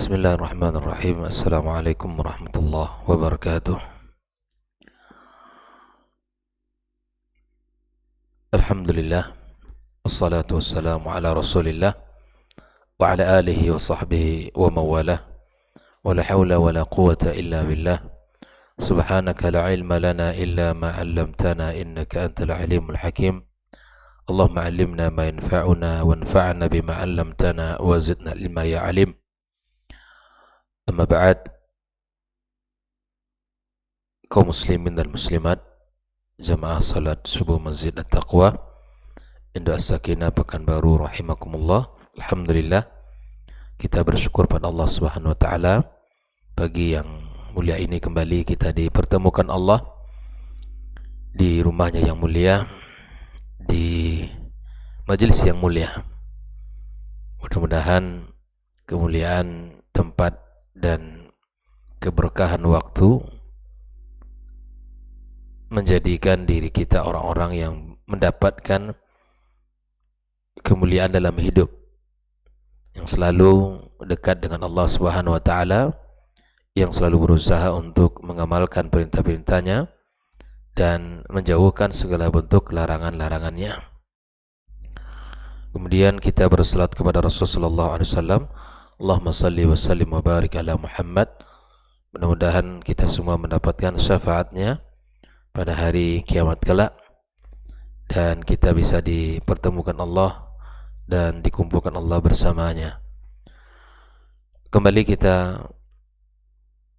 Bismillahirrahmanirrahim. Assalamualaikum warahmatullahi wabarakatuh. Alhamdulillah. Wassalatu wassalamu ala rasulillah wa ala alihi wa sahbihi wa mawalah. Wa la hawla wa la quwata illa billah. Subhanaka la ilma lana illa ma 'allamtana innaka antal alimul hakim. Allahumma 'allimna ma yanfa'una wanfa'na bima 'allamtana wa zidna ilma ya 'alim. Amma ba'd, kaum muslimin dan muslimat, jamaah salat subuh Masjid At-Taqwa Indo As-Sakinah Pekanbaru rahimakumullah. Alhamdulillah, kita bersyukur pada Allah Subhanahu wa taala, pagi yang mulia ini kembali kita dipertemukan Allah di rumahnya yang mulia, di majelis yang mulia. Mudah-mudahan kemuliaan tempat dan keberkahan waktu menjadikan diri kita orang-orang yang mendapatkan kemuliaan dalam hidup, yang selalu dekat dengan Allah Subhanahu wa taala, yang selalu berusaha untuk mengamalkan perintah-perintahnya dan menjauhkan segala bentuk larangan-larangannya. Kemudian kita bersalat kepada Rasulullah SAW. Allahumma salli wa sallim wa barik ala Muhammad. Mudah-mudahan kita semua mendapatkan syafaatnya pada hari kiamat kelak, dan kita bisa dipertemukan Allah dan dikumpulkan Allah bersamanya. Kembali kita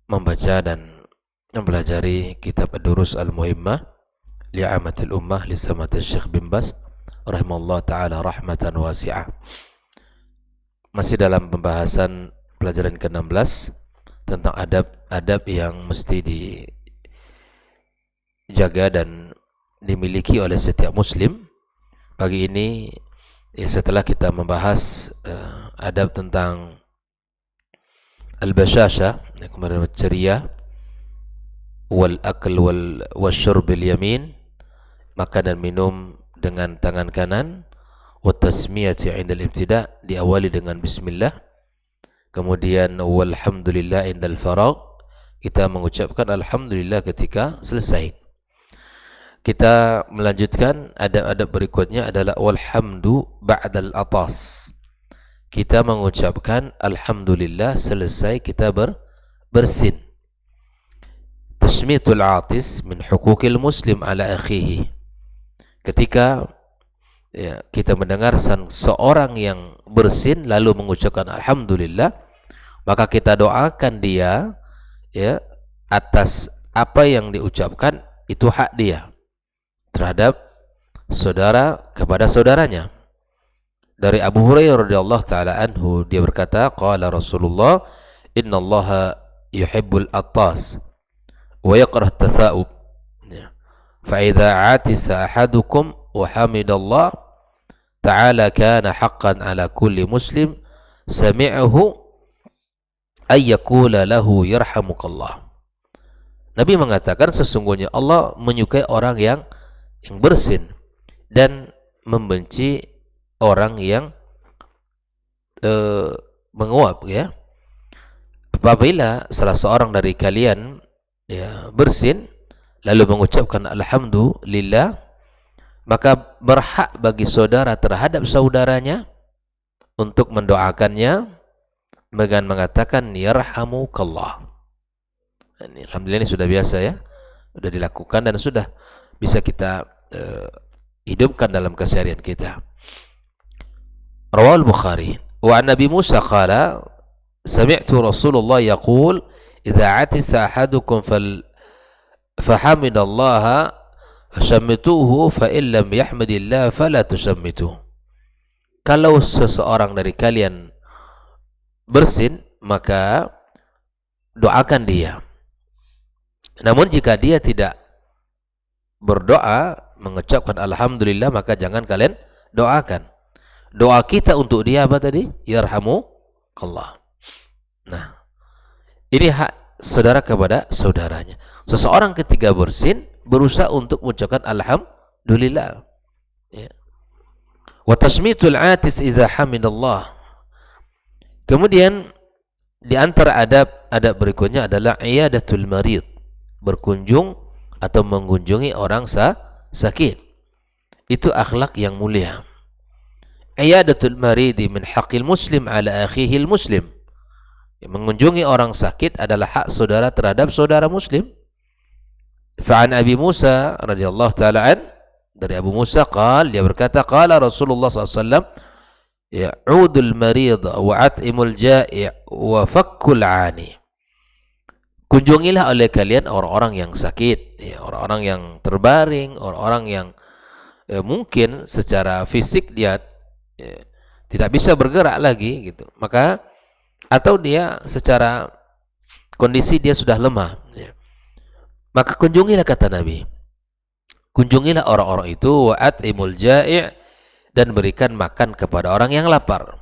membaca dan mempelajari kitab Ad-Durus Al-Muhimmah li'amatil ummah li samatil Syekh bin Baz rahimahullah ta'ala rahmatan wasi'ah. Masih dalam pembahasan pelajaran ke-16 tentang adab-adab yang mesti dijaga dan dimiliki oleh setiap muslim. Pagi ini setelah kita membahas adab tentang al-bashasha, kemudian ceria, wal akl wal syurb bil yamin, makan dan minum dengan tangan kanan, wa tasmiyati 'inda al-ibtida', diawali dengan bismillah, kemudian walhamdulillah 'inda al-faragh, kita mengucapkan alhamdulillah ketika selesai. Kita melanjutkan adab-adab berikutnya adalah walhamdu ba'dal atas. Kita mengucapkan alhamdulillah selesai kita bersin. Tasmitul atis min hukukil muslim ala akhihi. Ketika kita mendengar seorang yang bersin lalu mengucapkan alhamdulillah, maka kita doakan dia atas apa yang diucapkan, itu hak dia terhadap saudara kepada saudaranya. Dari Abu Hurairah radhiyallahu taala anhu, dia berkata, qala Rasulullah innallaha yuhibbul attas wa yakrah at-tatha'ub, fa idza 'atisa ahadukum wa hamidallah ta'ala kana haqqan ala kulli muslim sami'ahu ay yaqula lahu yarhamukallah. Nabi mengatakan sesungguhnya Allah menyukai orang yang bersin dan membenci orang yang menguap, ya. Apabila salah seorang dari kalian bersin lalu mengucapkan alhamdulillah, maka berhak bagi saudara terhadap saudaranya untuk mendoakannya dengan mengatakan yarhamukallah. Alhamdulillah, ini sudah biasa, ya, sudah dilakukan dan sudah bisa kita hidupkan dalam keseharian kita. Rawal Bukhari wa an Nabi Musa qala sami'tu Rasulullah yaqul idza atisa ahadukum fahamidallaha fashammituhu fa illam yahmadillah fala tushammituh. Kalau seseorang dari kalian bersin, maka doakan dia. Namun jika dia tidak berdoa mengucapkan alhamdulillah, maka jangan kalian doakan. Doa kita untuk dia apa tadi? Yarhamukallah. Nah, ini hak saudara kepada saudaranya. Seseorang ketika bersin berusaha untuk mengucapkan alhamdulillah, ya. Wa tasmitul atis iza hamidallah. Kemudian Di antara adab berikutnya adalah iyadatul marid, berkunjung atau mengunjungi orang sakit. Itu akhlak yang mulia. Iyadatul maridi min haqqil muslim ala akhihil muslim. Mengunjungi orang sakit adalah hak saudara terhadap saudara muslim. Fa'an Abi Musa radhiyallahu ta'ala an, dari Abu Musa dia berkata qala Rasulullah SAW, ya'udul marid wa at'imul ja'i' wa fakkul 'ani. Kunjungilah oleh kalian orang-orang yang sakit, orang-orang yang terbaring, orang-orang yang mungkin secara fisik dia tidak bisa bergerak lagi gitu. Maka atau dia secara kondisi dia sudah lemah. Maka kunjungilah, kata Nabi. Kunjungilah orang-orang itu, wa at'imul ja'i', dan berikan makan kepada orang yang lapar.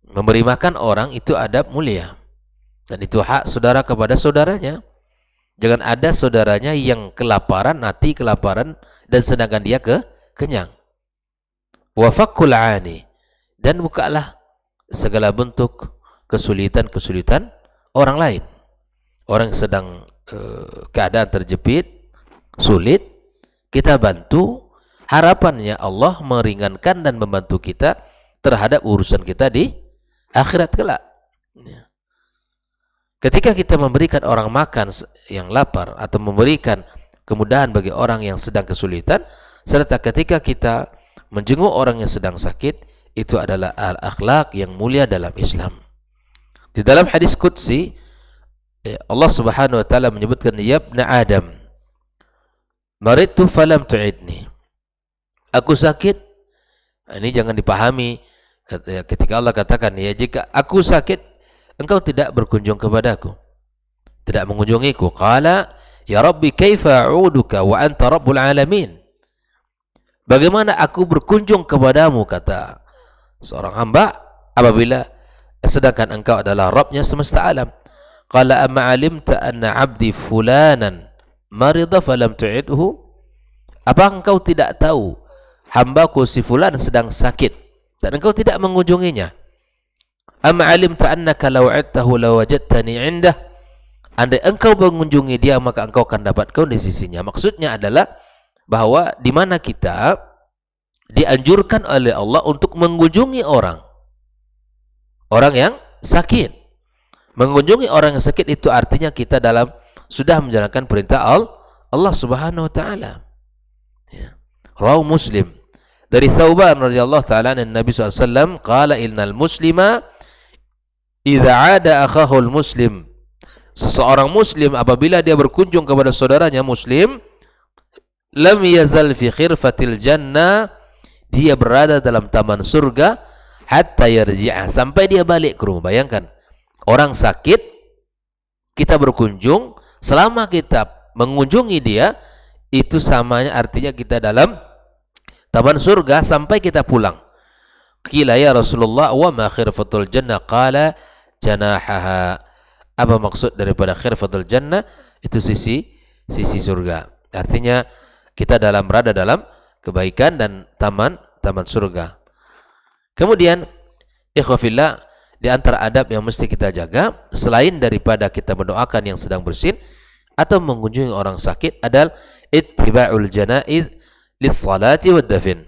Memberi makan orang itu adab mulia. Dan itu hak saudara kepada saudaranya. Jangan ada saudaranya yang kelaparan, mati kelaparan, dan sedangkan dia kenyang. Wa fakkul 'ani, dan bukalah segala bentuk kesulitan-kesulitan orang lain. Orang yang sedang keadaan terjepit, sulit, kita bantu. Harapannya Allah meringankan dan membantu kita terhadap urusan kita di akhirat kelak. Ketika kita memberikan orang makan yang lapar atau memberikan kemudahan bagi orang yang sedang kesulitan, serta ketika kita menjenguk orang yang sedang sakit, itu adalah al-akhlak yang mulia dalam Islam. Di dalam hadis qudsi, Allah Subhanahu wa taala menyebutkan, ya ibna Adam, maridtu falam tu'idni. Aku sakit. Ini jangan dipahami ketika Allah katakan, ya jika aku sakit engkau tidak berkunjung kepadaku, tidak mengunjungiku. Qala ya Rabbi kaifa a'uduka wa anta rabbul alamin. Bagaimana aku berkunjung kepadamu, kata seorang hamba, apabila sedangkan engkau adalah Rabbnya semesta alam. Qala amma alimta anna abdi fulanan marida falam tu'idhu. Apa engkau tidak tahu hambaku si fulan sedang sakit dan engkau tidak mengunjunginya? Amma alimta annaka law 'adtahu lawajadtani 'indah. Andai engkau mengunjungi dia, maka engkau akan dapatkan di sisinya. Maksudnya adalah bahwa di mana kita dianjurkan oleh Allah untuk mengunjungi orang yang sakit. Mengunjungi orang yang sakit itu artinya kita sudah menjalankan perintah Allah Subhanahu wa taala. Ya. Rawahu Muslim dari Thauban radhiyallahu taala an Nabi SAW qala innal muslima idza 'ada akhahul muslim. Seseorang muslim apabila dia berkunjung kepada saudaranya muslim, lam yazal fi khirfatil jannah, dia berada dalam taman surga hatta yarji'a, sampai dia balik ke rumah. Bayangkan, orang sakit, kita berkunjung, selama kita mengunjungi dia, itu samanya artinya kita dalam taman surga sampai kita pulang. Qila ya Rasulullah wa ma khirfatul jannah? Qala janahaha. Apa maksud daripada khirfatul jannah? Itu sisi surga. Artinya kita berada dalam kebaikan dan taman surga. Kemudian ikhwafillah, di antara adab yang mesti kita jaga selain daripada kita mendoakan yang sedang bersin atau mengunjungi orang sakit adalah ittiba'ul janaiz lis-salati wad-dafn.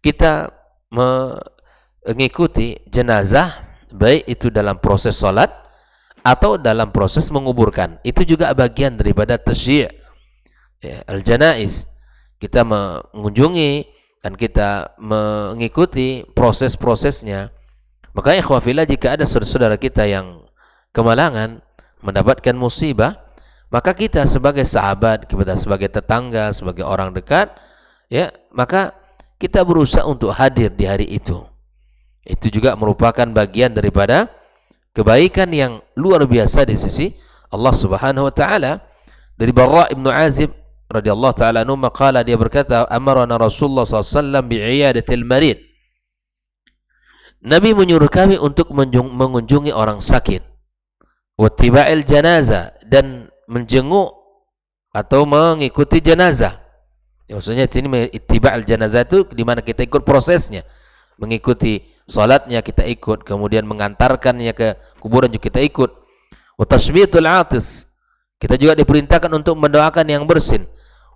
Kita mengikuti jenazah, baik itu dalam proses salat atau dalam proses menguburkan. Itu juga bagian daripada tasyi' al-janaiz. Kita mengunjungi dan kita mengikuti proses-prosesnya. Maka ikhwafillah, jika ada saudara-saudara kita yang kemalangan, mendapatkan musibah, maka kita sebagai sahabat, kita sebagai tetangga, sebagai orang dekat, ya, maka kita berusaha untuk hadir di hari itu. Itu juga merupakan bagian daripada kebaikan yang luar biasa di sisi Allah Subhanahu wa taala. Dari Barra ibn Azib radhiyallahu taala anhu maqala, dia berkata, amarana Rasulullah SAW bi'iyadatil marid. Nabi menyuruh kami untuk mengunjungi orang sakit, wattiba'il janazah, dan menjenguk atau mengikuti jenazah. Ya, maksudnya di sini ittiba'il janazah itu di mana kita ikut prosesnya, mengikuti salatnya kita ikut, kemudian mengantarkannya ke kuburan juga kita ikut. Wa tasmitul atis, kita juga diperintahkan untuk mendoakan yang bersin.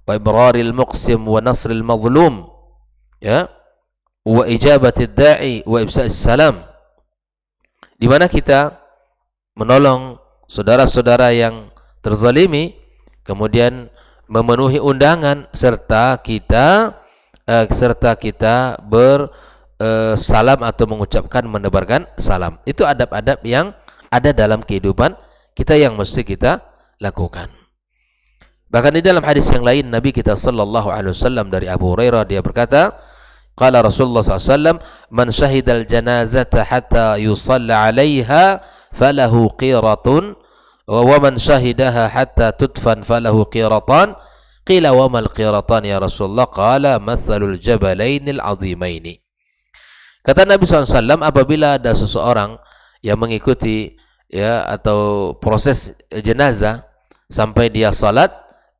Wa ibraril muqsim wa nasril mazlum, ya, wa ijabatid da'i wa ibsa'is salam, di mana kita menolong saudara-saudara yang terzalimi, kemudian memenuhi undangan, serta kita bersalam atau mengucapkan, menebarkan salam. Itu adab-adab yang ada dalam kehidupan kita yang mesti kita lakukan. Bahkan di dalam hadis yang lain Nabi kita sallallahu alaihi wasallam dari Abu Hurairah, dia berkata, qala Rasulullah sallallahu alaihi wasallam, man syahidal janazata hatta yusalla 'alaiha falahu qiratun wa man syahidaha hatta tudfan falahu qiratan. Qila wa mal qiratan ya Rasulullah? Qala mathalul jabalainil azimaini. Kata Nabi SAW, apabila ada seseorang yang mengikuti, ya, atau proses jenazah sampai dia salat,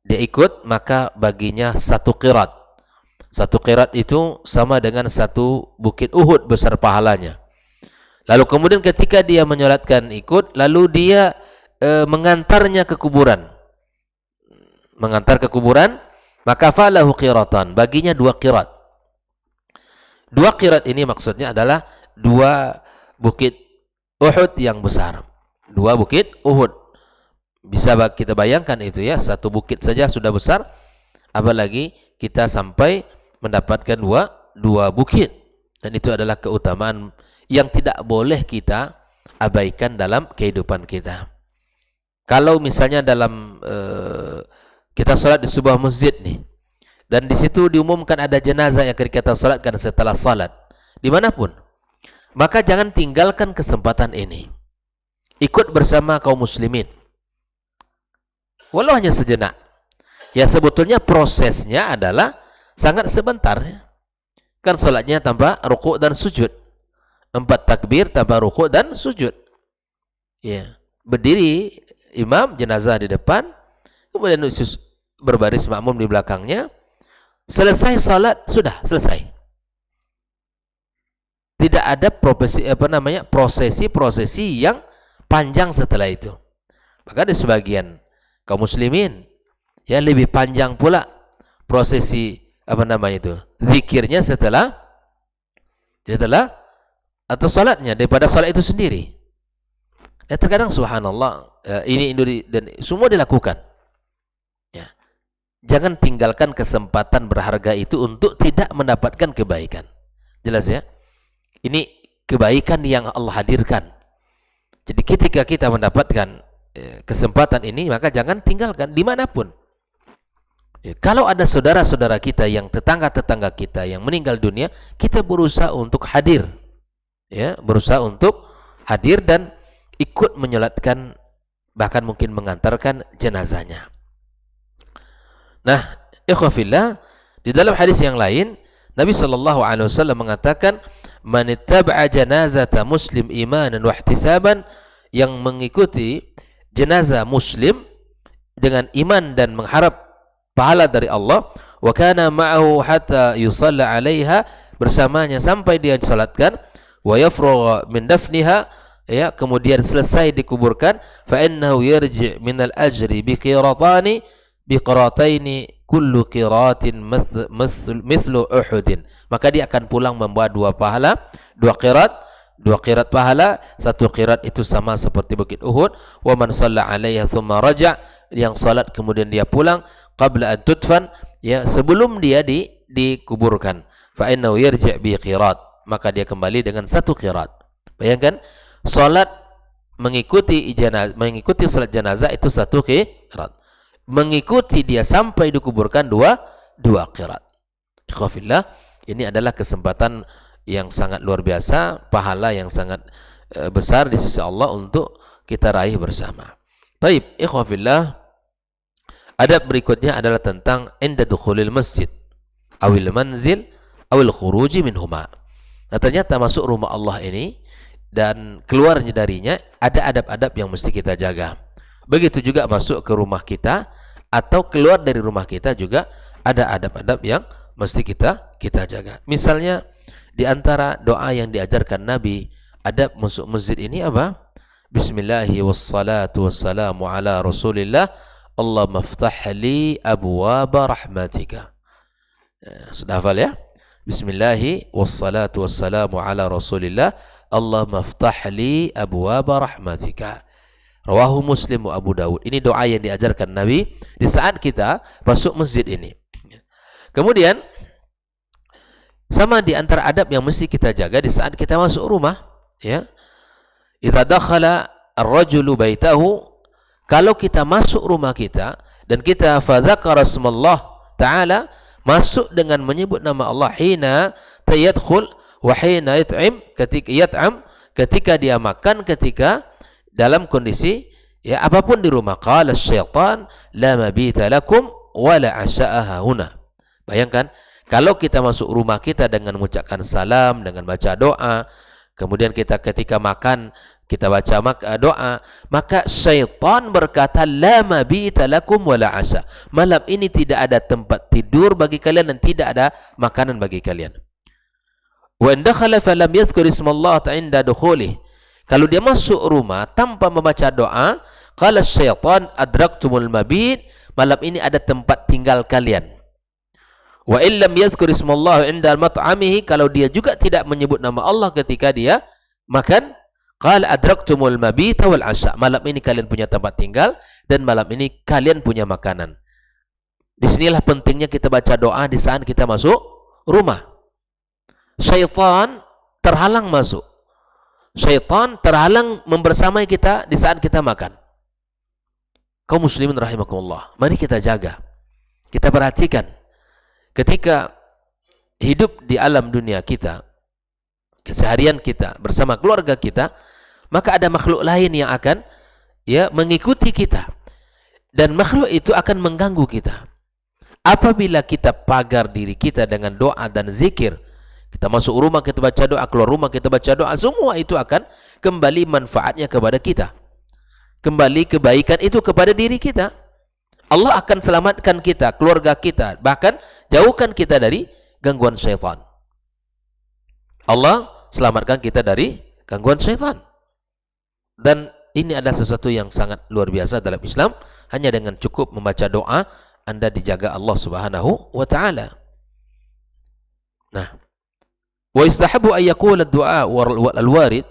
dia ikut, maka baginya satu qirat. Satu qirat itu sama dengan satu bukit Uhud besar pahalanya. Lalu kemudian ketika dia menyolatkan ikut, lalu dia mengantarnya ke kuburan. Mengantar ke kuburan, maka falahu qiratan, baginya 2 qirat. 2 qirat ini maksudnya adalah 2 bukit Uhud yang besar. 2 bukit Uhud. Bisa kita bayangkan itu, ya, satu bukit saja sudah besar, apalagi kita sampai mendapatkan 2 bukit. Dan itu adalah keutamaan yang tidak boleh kita abaikan dalam kehidupan kita. Kalau misalnya dalam kita salat di sebuah masjid nih, dan di situ diumumkan ada jenazah yang kita salatkan setelah salat, dimanapun, maka jangan tinggalkan kesempatan ini. Ikut bersama kaum muslimin, walau hanya sejenak. Ya, sebetulnya prosesnya adalah sangat sebentar, ya. Kan salatnya tanpa rukuk dan sujud, 4 takbir tanpa rukuk dan sujud. Ya, berdiri imam jenazah di depan, kemudian berbaris makmum di belakangnya. Selesai salat, sudah selesai. Tidak ada prosesi yang panjang setelah itu. Bahkan di sebagian kaum muslimin, ya, lebih panjang pula prosesi zikirnya setelah atau salatnya daripada salat itu sendiri. Ya, terkadang subhanallah, ini dan semua dilakukan. Jangan tinggalkan kesempatan berharga itu untuk tidak mendapatkan kebaikan. Jelas, ya? Ini kebaikan yang Allah hadirkan. Jadi ketika kita mendapatkan kesempatan ini, maka jangan tinggalkan dimanapun. Ya, kalau ada saudara-saudara kita yang tetangga-tetangga kita yang meninggal dunia, kita berusaha untuk hadir. Ya, berusaha untuk hadir dan ikut menyolatkan, bahkan mungkin mengantarkan jenazahnya. Nah, ikhwafillah, di dalam hadis yang lain Nabi sallallahu alaihi wasallam mengatakan, man ittaba'a janazata muslim imanan wa ihtisaban, yang mengikuti jenazah muslim dengan iman dan mengharap pahala dari Allah, wa kana ma'ahu hatta yusalla 'alaiha, bersamanya sampai dia disalatkan, wa yafrugha min dafniha, ya, kemudian selesai dikuburkan, fa innahu yarji' minal ajri bi qiratani biqirataini kullu qiratin mithlu Uhudin, maka dia akan pulang membawa 2 pahala, 2 qirat pahala. 1 qirat itu sama seperti bukit Uhud. Wa man shalla 'alaiha thumma raja', yang salat kemudian dia pulang, qabla an tudfan, ya, sebelum dia dikuburkan, fa innahu yarji' bi qirat, maka dia kembali dengan 1 qirat. Bayangkan, salat mengikuti salat jenazah itu 1 qirat. Mengikuti dia sampai dikuburkan 2 qirat. Ikhwafillah, ini adalah kesempatan yang sangat luar biasa, pahala yang sangat besar di sisi Allah untuk kita raih bersama. Baik, ikhwafillah, adab berikutnya adalah tentang inda dukhulil masjid awil manzil awil khuruji minhuma. Nah, ternyata masuk rumah Allah ini dan keluarnya darinya ada adab-adab yang mesti kita jaga. Begitu juga masuk ke rumah kita atau keluar dari rumah kita juga ada adab-adab yang mesti kita jaga. Misalnya Di antara doa yang diajarkan Nabi adab masuk masjid ini apa? Bismillahi wassalatu wassalamu ala Rasulillah. Allahumma ftah li abwaba rahmatika. Sudah hafal ya? Bismillahi wassalatu wassalamu ala Rasulillah. Allahumma ftah li abwaba rahmatika. Rawahu Muslim wa Abu Dawud. Ini doa yang diajarkan Nabi di saat kita masuk masjid ini. Kemudian sama di antara adab yang mesti kita jaga di saat kita masuk rumah, ya. Idza dakhala ar-rajulu baitahu, kalau kita masuk rumah kita dan kita fadzakara ismallah taala, masuk dengan menyebut nama Allah hina tayadkhul wa hina yat'im, ketika dia makan, ketika dalam kondisi ya apapun di rumah. Qala syaitan la mabita lakum wa la asya'a huna. Bayangkan kalau kita masuk rumah kita dengan mengucapkan salam, dengan baca doa, kemudian kita ketika makan kita baca doa, maka syaitan berkata la mabita lakum wala asya. Malam ini tidak ada tempat tidur bagi kalian dan tidak ada makanan bagi kalian. Wa in dakhala falam yadhkur ismallah ta'inda dukhulih. Kalau dia masuk rumah tanpa membaca doa, qala syaitan adraktumul mabit, malam ini ada tempat tinggal kalian. Wa illam yadhkur ismallah 'inda mat'amihi, kalau dia juga tidak menyebut nama Allah ketika dia makan, qala adraktumul mabita wal 'asha, malam ini kalian punya tempat tinggal dan malam ini kalian punya makanan. Disinilah pentingnya kita baca doa di saat kita masuk rumah. Syaitan terhalang masuk. Syaitan terhalang membersamai kita di saat kita makan. Kaum muslimin rahimakumullah, mari kita jaga. Kita perhatikan ketika hidup di alam dunia kita, keseharian kita bersama keluarga kita, maka ada makhluk lain yang akan ya mengikuti kita, dan makhluk itu akan mengganggu kita. Apabila kita pagar diri kita dengan doa dan zikir, kita masuk rumah kita baca doa, keluar rumah kita baca doa, semua itu akan kembali manfaatnya kepada kita, kembali kebaikan itu kepada diri kita. Allah akan selamatkan kita, keluarga kita, bahkan jauhkan kita dari gangguan syaitan. Allah selamatkan kita dari gangguan syaitan. Dan ini adalah sesuatu yang sangat luar biasa dalam Islam. Hanya dengan cukup membaca doa, Anda dijaga Allah Subhanahu wa ta'ala. Nah, wa istahabu an yaqula ad-du'a al-warid,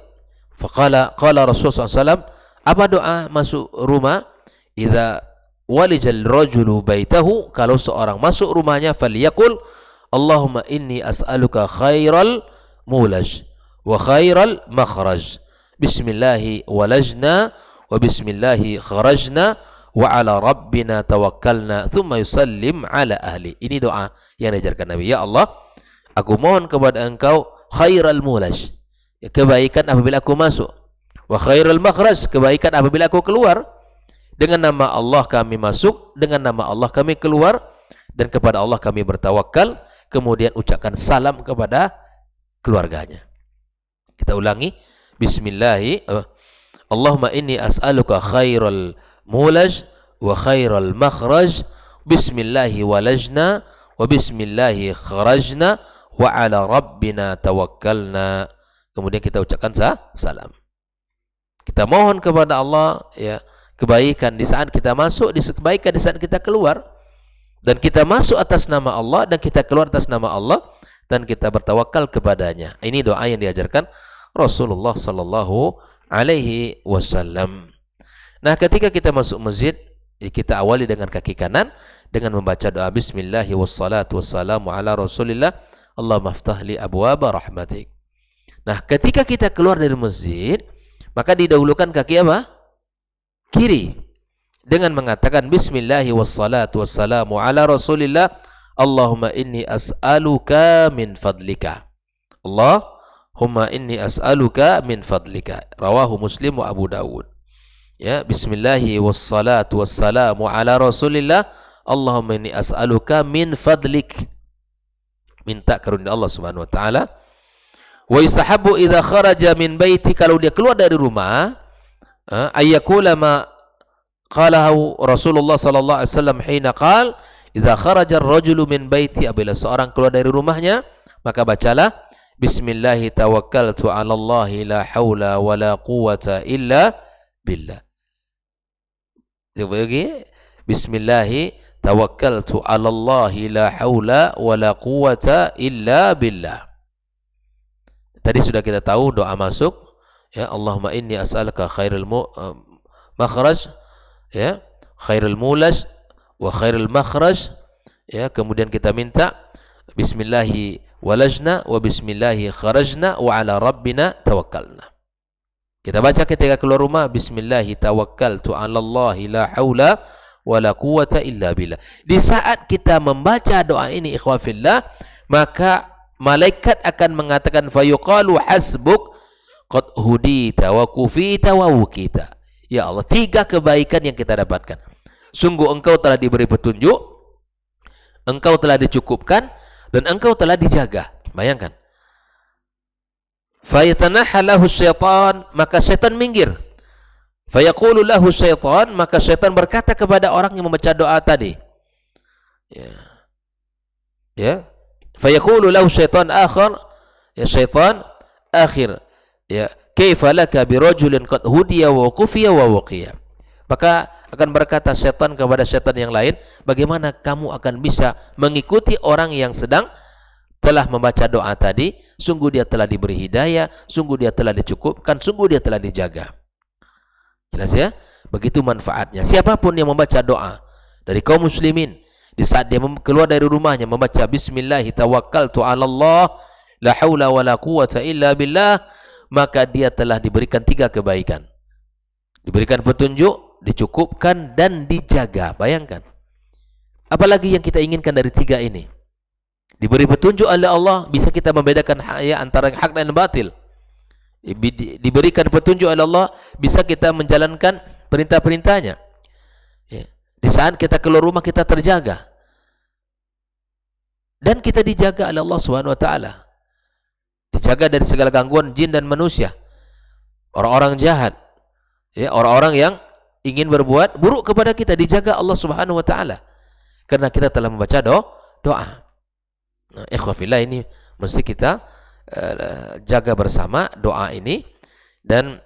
faqala Rasulullah SAW, apa doa masuk rumah? Idza walijal rajulu baitahu, kalau seorang masuk rumahnya, falyaqul Allahumma inni as'aluka khairal mulaj wa khairal makhraj, bismillahi walajna wa bismillahi kharajna wa ala rabbina tawakkalna thumma yusallim ala ahli. Ini doa yang diajarkan Nabi. Ya Allah, aku mohon kepada engkau khairal mulaj, kebaikan apabila aku masuk, wa khairal makhraj, kebaikan apabila aku keluar. Dengan nama Allah kami masuk, dengan nama Allah kami keluar, dan kepada Allah kami bertawakal. Kemudian ucapkan salam kepada keluarganya. Kita ulangi. Bismillahi Allahumma inni as'aluka khairal mulaj wa khairal makhraj, bismillahi walajna wa bismillahi kharajna wa ala rabbina tawakkalna. Kemudian kita ucapkan salam. Kita mohon kepada Allah ya kebaikan di saat kita masuk, kebaikan di saat kita keluar, dan kita masuk atas nama Allah dan kita keluar atas nama Allah, dan kita bertawakal kepadanya. Ini doa yang diajarkan Rasulullah sallallahu alaihi wasallam. Nah, ketika kita masuk masjid, kita awali dengan kaki kanan dengan membaca doa bismillahi wassalatu wassalamu ala Rasulillah. Allahumma ftah li abwaba rahmatik. Nah, ketika kita keluar dari masjid, maka didahulukan kaki apa? Kiri, dengan mengatakan bismillahi wassalatu wassalamu ala Rasulillah. Allahumma inni as'aluka min fadlika. Allahumma inni as'aluka min fadlika. Rawahu Muslim wa Abu Dawud. Ya, bismillahi wassalatu wassalamu ala Rasulillah. Allahumma inni as'aluka min fadlik. Minta karunia Allah Subhanahu wa taala. Wa istahabbu idza kharaja min baiti, kalau dia keluar dari rumah, ayyakula ma qalahu Rasulullah sallallahu alaihi wasallam hina qala idza kharaja ar-rajulu min baiti, apabila seorang keluar dari rumahnya, maka bacalah Bismillahi tawakkaltu 'ala Allah la haula wala quwwata illa billah. Coba lagi. Bismillahi tawakkaltu 'ala Allah la haula wala quwwata illa billah. Tadi sudah kita tahu doa masuk, ya, Allahumma inni as'aluka khairul makhraj, ya, khairul mulaj wa khairul makhraj, ya. Kemudian kita minta bismillahi walajna wa bismillahi kharajna wa ala rabbina tawakkalna. Kita baca ketika keluar rumah, bismillahi tawakkaltu 'ala Allah la haula wala quwwata illa billah. Di saat kita membaca doa ini ikhwafillah, maka malaikat akan mengatakan fayuqalu hasbuk qad hudita wa kufita wa wukita. Ya Allah, 3 kebaikan yang kita dapatkan. Sungguh engkau telah diberi petunjuk, engkau telah dicukupkan, dan engkau telah dijaga. Bayangkan. Fayatanaha lahu syaitan, maka syaitan minggir. Fayaqulu lahu syaitan, maka syaitan berkata kepada orang yang membaca doa tadi. Ya. Ya. Fayaqulu lahu syaitan akhar, ya syaitan akhir. Ya, kaifa laka birajulin qad hudiya wa kufiya wa waqiya. Maka akan berkata syaitan kepada syaitan yang lain, bagaimana kamu akan bisa mengikuti orang yang sedang telah membaca doa tadi? Sungguh dia telah diberi hidayah, sungguh dia telah dicukupkan, sungguh dia telah dijaga. Jelas ya? Begitu manfaatnya. Siapapun yang membaca doa dari kaum muslimin, di saat dia keluar dari rumahnya membaca bismillahi tawakkaltu 'ala Allah la haula wala quwwata illa billah, maka dia telah diberikan 3 kebaikan. Diberikan petunjuk, dicukupkan, dan dijaga. Bayangkan. Apalagi yang kita inginkan dari 3 ini? Diberi petunjuk oleh Allah, bisa kita membedakan antara hak dan batil. Diberikan petunjuk oleh Allah, bisa kita menjalankan perintah-perintahnya. Ya. Di saat kita keluar rumah, kita terjaga. Dan kita dijaga oleh Allah Subhanahu wa taala. Dijaga dari segala gangguan jin dan manusia. Orang-orang jahat, ya, orang-orang yang ingin berbuat buruk kepada kita, dijaga Allah Subhanahu wa taala. Karena kita telah membaca doa. Nah, ikhwafillah, ini mesti kita jaga bersama doa ini. Dan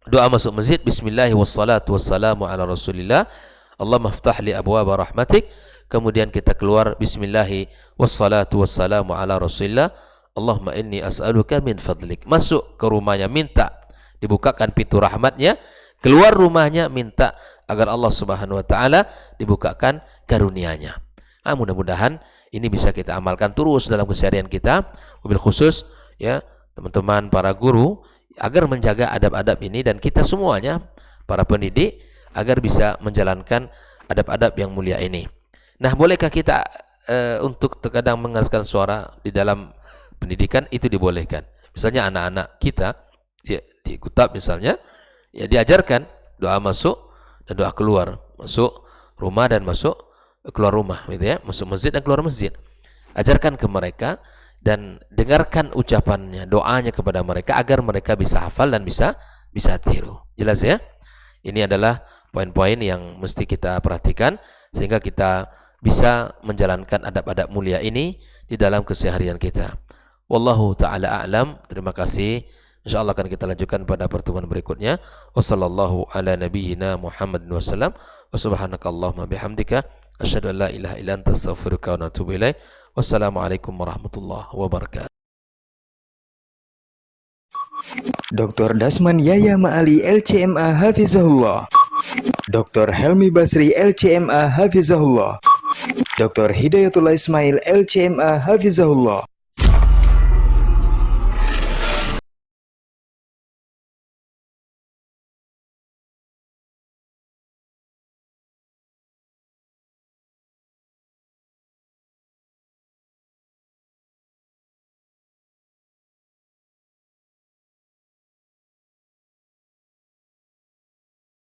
doa masuk masjid, bismillahi wassalatu wassalamu ala rasulillah, Allahumma aftah li abwaba rahmatik. Kemudian kita keluar, bismillahi wassalatu wassalamu ala rasulillah, Allahumma inni as'aluka min fadlik. Masuk ke rumahnya, minta dibukakan pintu rahmatnya. Keluar rumahnya, minta agar Allah Subhanahu wa taala dibukakan karunia-Nya. Mudah-mudahan ini bisa kita amalkan terus dalam keseharian kita, wabil khusus, ya, teman-teman para guru, agar menjaga adab-adab ini, dan kita semuanya para pendidik agar bisa menjalankan adab-adab yang mulia ini. Nah, bolehkah kita untuk terkadang mengeraskan suara di dalam pendidikan? Itu dibolehkan. Misalnya anak-anak kita, ya, di kutab misalnya, ya, diajarkan doa masuk dan doa keluar, masuk rumah dan masuk keluar rumah, gitu ya, masuk masjid dan keluar masjid. Ajarkan ke mereka dan dengarkan ucapannya, doanya kepada mereka, agar mereka bisa hafal dan bisa tiru. Jelas ya? Ini adalah poin-poin yang mesti kita perhatikan sehingga kita bisa menjalankan adab-adab mulia ini di dalam keseharian kita. Wallahu ta'ala a'lam. Terima kasih. InsyaAllah akan kita lanjutkan pada pertemuan berikutnya. Wassallallahu ala nabiyyina Muhammad wasallam. Wa subhanakallahumma bihamdika asyhadu an la ilaha illa anta astaghfiruka wa atubu ilaik. Wassalamualaikum warahmatullahi wabarakatuh. Dr. Dasman Yaya Ma'ali LCMA Hafizahullah, Dr. Helmi Basri LCMA Hafizahullah, Dr. Hidayatullah Ismail LCMA Hafizahullah.